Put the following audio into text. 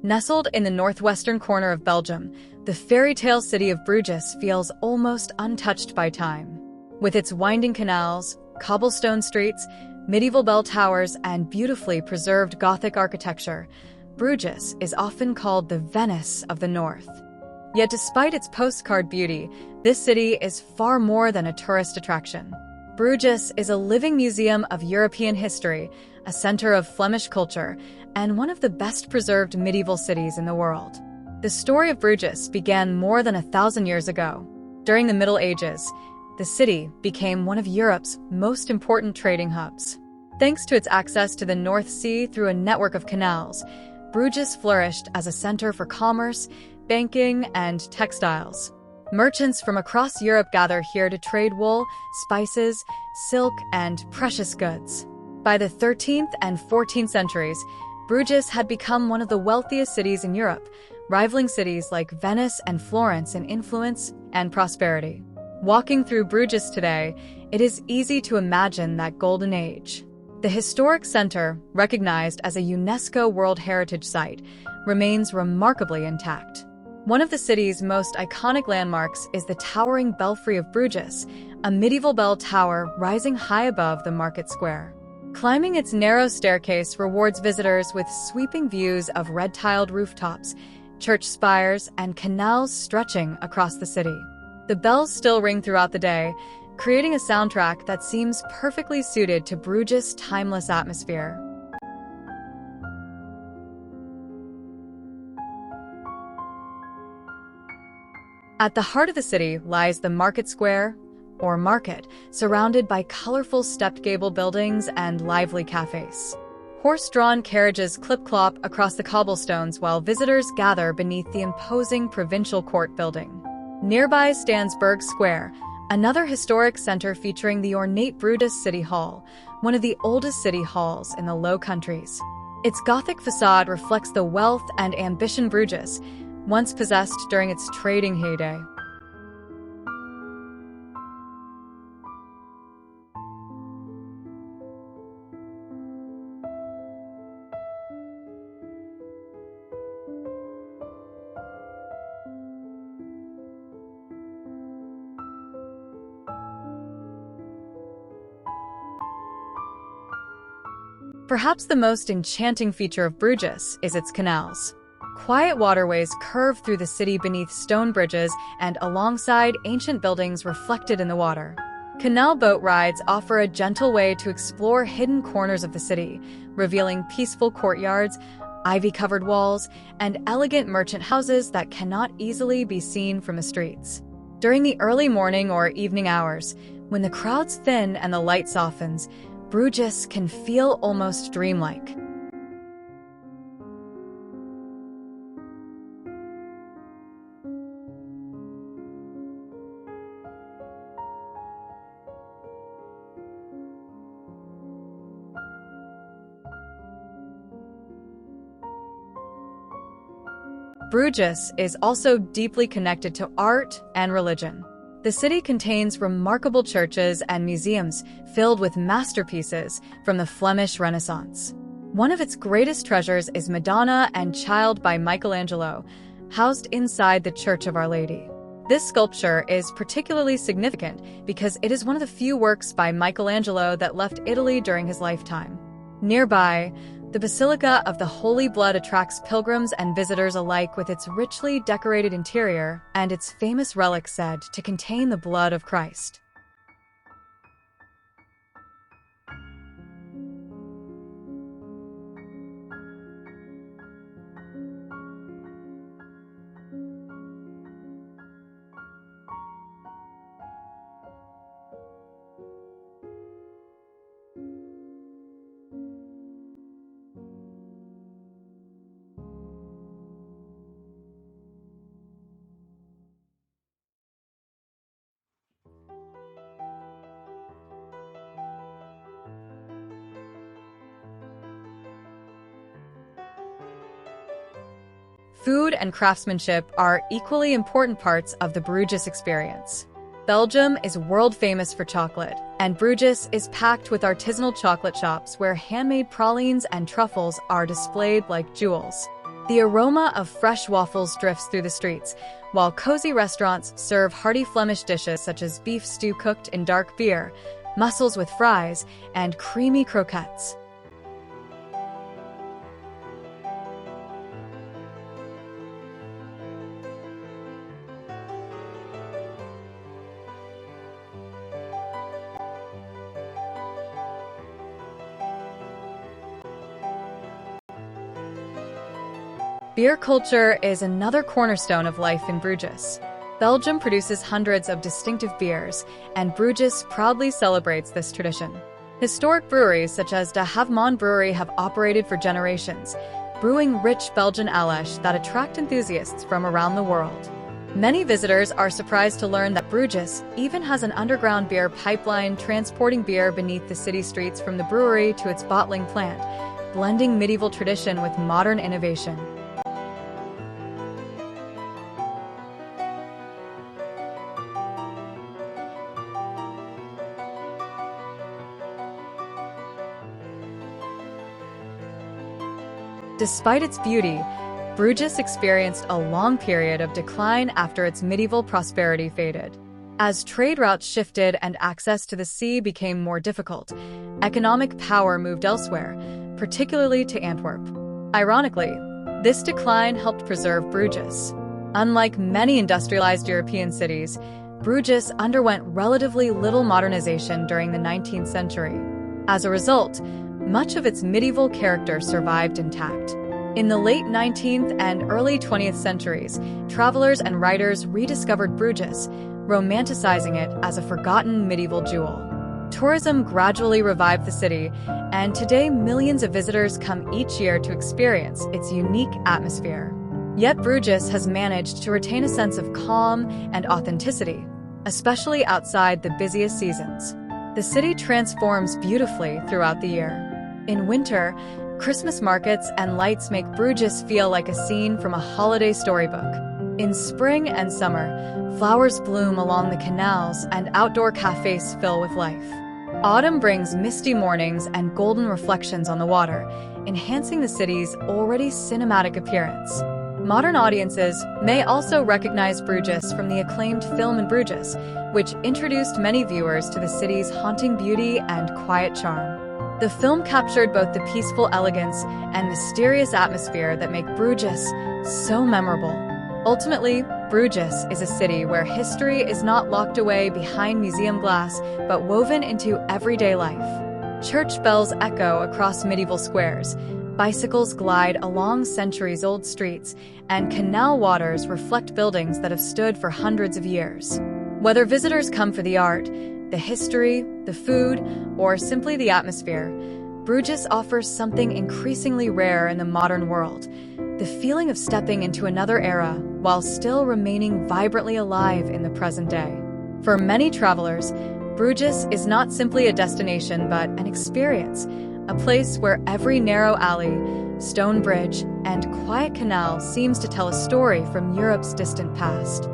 Nestled in the northwestern corner of Belgium, the fairy tale city of Bruges feels almost untouched by time. With its winding canals, cobblestone streets, medieval bell towers, and beautifully preserved Gothic architecture, Bruges is often called the Venice of the North. Yet despite its postcard beauty, this city is far more than a tourist attraction. Bruges is a living museum of European history, a center of Flemish culture, and one of the best-preserved medieval cities in the world. The story of Bruges began more than 1,000 years ago. During the Middle Ages, the city became one of Europe's most important trading hubs. Thanks to its access to the North Sea through a network of canals, Bruges flourished as a center for commerce, banking, and textiles. Merchants from across Europe gather here to trade wool, spices, silk, and precious goods. By the 13th and 14th centuries, Bruges had become one of the wealthiest cities in Europe, rivaling cities like Venice and Florence in influence and prosperity. Walking through Bruges today, it is easy to imagine that golden age. The historic center, recognized as a UNESCO World Heritage Site, remains remarkably intact. One of the city's most iconic landmarks is the towering belfry of Bruges, a medieval bell tower rising high above the market square. Climbing its narrow staircase rewards visitors with sweeping views of red-tiled rooftops, church spires, and canals stretching across the city. The bells still ring throughout the day, creating a soundtrack that seems perfectly suited to Bruges' timeless atmosphere. At the heart of the city lies the market square, or market, surrounded by colorful stepped gable buildings and lively cafes. Horse-drawn carriages clip-clop across the cobblestones while visitors gather beneath the imposing provincial court building. Nearby stands Burg Square, another historic center featuring the ornate Bruges City Hall, one of the oldest city halls in the Low Countries. Its Gothic facade reflects the wealth and ambition Bruges once possessed during its trading heyday. Perhaps the most enchanting feature of Bruges is its canals. Quiet waterways curve through the city beneath stone bridges and alongside ancient buildings reflected in the water. Canal boat rides offer a gentle way to explore hidden corners of the city, revealing peaceful courtyards, ivy-covered walls, and elegant merchant houses that cannot easily be seen from the streets. During the early morning or evening hours, when the crowds thin and the light softens, Bruges can feel almost dreamlike. Bruges is also deeply connected to art and religion. The city contains remarkable churches and museums filled with masterpieces from the Flemish Renaissance. One of its greatest treasures is Madonna and Child by Michelangelo, housed inside the Church of Our Lady. This sculpture is particularly significant because it is one of the few works by Michelangelo that left Italy during his lifetime. Nearby, the Basilica of the Holy Blood attracts pilgrims and visitors alike with its richly decorated interior and its famous relic said to contain the blood of Christ. Food and craftsmanship are equally important parts of the Bruges experience. Belgium is world famous for chocolate, and Bruges is packed with artisanal chocolate shops where handmade pralines and truffles are displayed like jewels. The aroma of fresh waffles drifts through the streets, while cozy restaurants serve hearty Flemish dishes such as beef stew cooked in dark beer, mussels with fries, and creamy croquettes. Beer culture is another cornerstone of life in Bruges. Belgium produces hundreds of distinctive beers, and Bruges proudly celebrates this tradition. Historic breweries such as De Havemont Brewery have operated for generations, brewing rich Belgian ales that attract enthusiasts from around the world. Many visitors are surprised to learn that Bruges even has an underground beer pipeline transporting beer beneath the city streets from the brewery to its bottling plant, blending medieval tradition with modern innovation. Despite its beauty, Bruges experienced a long period of decline after its medieval prosperity faded. As trade routes shifted and access to the sea became more difficult, economic power moved elsewhere, particularly to Antwerp. Ironically, this decline helped preserve Bruges. Unlike many industrialized European cities, Bruges underwent relatively little modernization during the 19th century. As a result, much of its medieval character survived intact. In the late 19th and early 20th centuries, travelers and writers rediscovered Bruges, romanticizing it as a forgotten medieval jewel. Tourism gradually revived the city, and today millions of visitors come each year to experience its unique atmosphere. Yet Bruges has managed to retain a sense of calm and authenticity, especially outside the busiest seasons. The city transforms beautifully throughout the year. In winter, Christmas markets and lights make Bruges feel like a scene from a holiday storybook. In spring and summer, flowers bloom along the canals and outdoor cafes fill with life. Autumn brings misty mornings and golden reflections on the water, enhancing the city's already cinematic appearance. Modern audiences may also recognize Bruges from the acclaimed film In Bruges, which introduced many viewers to the city's haunting beauty and quiet charm. The film captured both the peaceful elegance and mysterious atmosphere that make Bruges so memorable. Ultimately, Bruges is a city where history is not locked away behind museum glass, but woven into everyday life. Church bells echo across medieval squares, bicycles glide along centuries-old streets, and canal waters reflect buildings that have stood for hundreds of years. Whether visitors come for the art, the history, the food, or simply the atmosphere, Bruges offers something increasingly rare in the modern world: the feeling of stepping into another era while still remaining vibrantly alive in the present day. For many travelers, Bruges is not simply a destination but an experience, a place where every narrow alley, stone bridge, and quiet canal seems to tell a story from Europe's distant past.